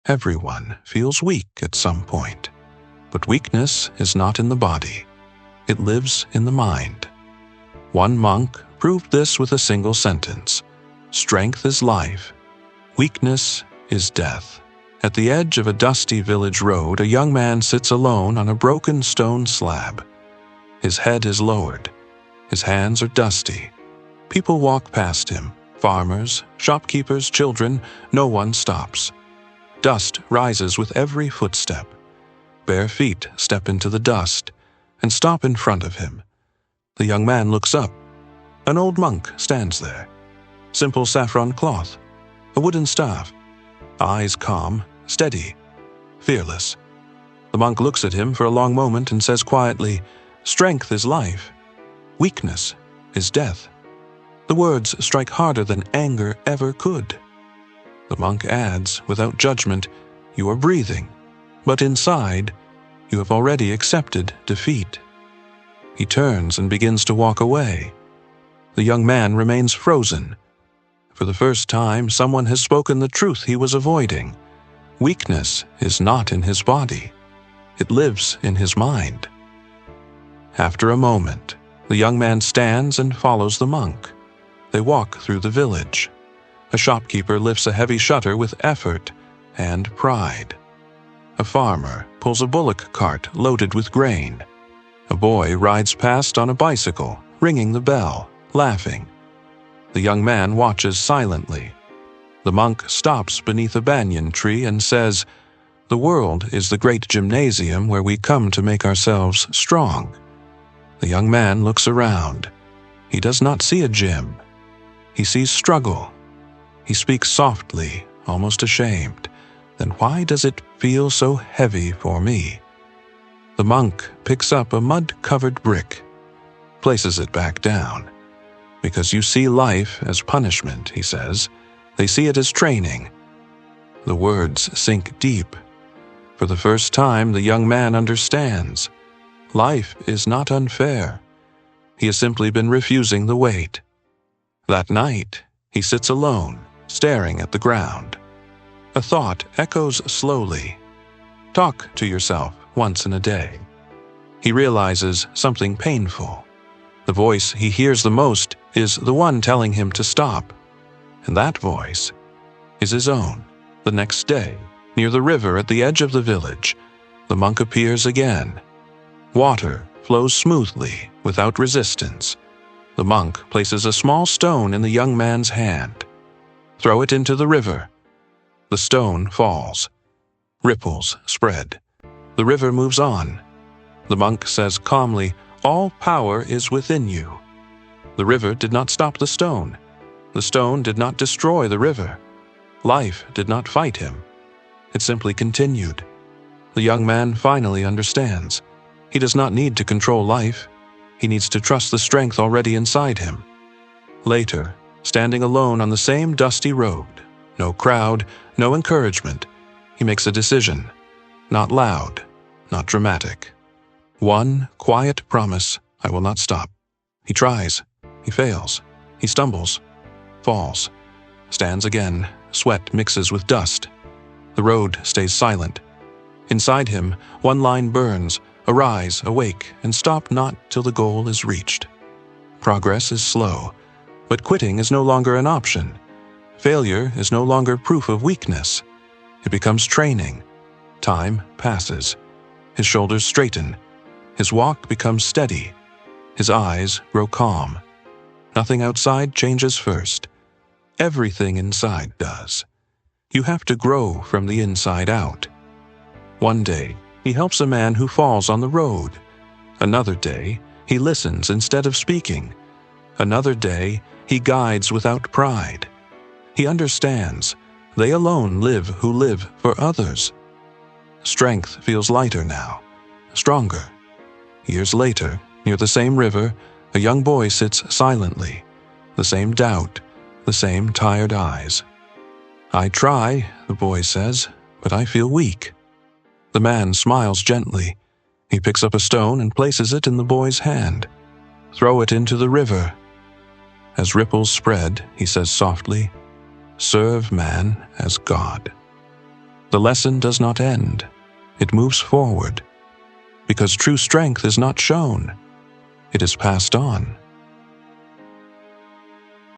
Everyone feels weak at some point. But weakness is not in the body. It lives in the mind. One monk proved this with a single sentence. Strength is life. Weakness is death. At the edge of a dusty village road, a young man sits alone on a broken stone slab. His head is lowered. His hands are dusty. People walk past him. Farmers, shopkeepers, children, no one stops. Dust rises with every footstep. Bare feet step into the dust and stop in front of him. The young man looks up. An old monk stands there. Simple saffron cloth, a wooden staff, eyes calm, steady, fearless. The monk looks at him for a long moment and says quietly, "Strength is life. Weakness is death." The words strike harder than anger ever could. The monk adds, without judgment, "You are breathing, but inside, you have already accepted defeat." He turns and begins to walk away. The young man remains frozen. For the first time, someone has spoken the truth he was avoiding. Weakness is not in his body. It lives in his mind. After a moment, the young man stands and follows the monk. They walk through the village. A shopkeeper lifts a heavy shutter with effort and pride. A farmer pulls a bullock cart loaded with grain. A boy rides past on a bicycle, ringing the bell, laughing. The young man watches silently. The monk stops beneath a banyan tree and says, "The world is the great gymnasium where we come to make ourselves strong." The young man looks around. He does not see a gym. He sees struggle. He speaks softly, almost ashamed. "Then why does it feel so heavy for me?" The monk picks up a mud-covered brick, places it back down. "Because you see life as punishment," he says. "They see it as training." The words sink deep. For the first time, the young man understands. Life is not unfair. He has simply been refusing the weight. That night, he sits alone, staring at the ground. A thought echoes slowly. Talk to yourself once in a day. He realizes something painful. The voice he hears the most is the one telling him to stop. And that voice is his own. The next day, near the river at the edge of the village, the monk appears again. Water flows smoothly, without resistance. The monk places a small stone in the young man's hand. "Throw it into the river." The stone falls. Ripples spread. The river moves on. The monk says calmly, "All power is within you." The river did not stop the stone. The stone did not destroy the river. Life did not fight him. It simply continued. The young man finally understands. He does not need to control life. He needs to trust the strength already inside him. Later, standing alone on the same dusty road, no crowd, no encouragement, he makes a decision. Not loud, not dramatic. One quiet promise: I will not stop. He tries. He fails. He stumbles. Falls. Stands again. Sweat mixes with dust. The road stays silent. Inside him, one line burns: arise, awake, and stop not till the goal is reached. Progress is slow, but quitting is no longer an option. Failure is no longer proof of weakness. It becomes training. Time passes. His shoulders straighten. His walk becomes steady. His eyes grow calm. Nothing outside changes first. Everything inside does. You have to grow from the inside out. One day, he helps a man who falls on the road. Another day, he listens instead of speaking. Another day, he guides without pride. He understands. They alone live who live for others. Strength feels lighter now, stronger. Years later, near the same river, a young boy sits silently. The same doubt, the same tired eyes. "I try," the boy says, "but I feel weak." The man smiles gently. He picks up a stone and places it in the boy's hand. "Throw it into the river." As ripples spread, he says softly, "Serve man as God." The lesson does not end. It moves forward. Because true strength is not shown. It is passed on.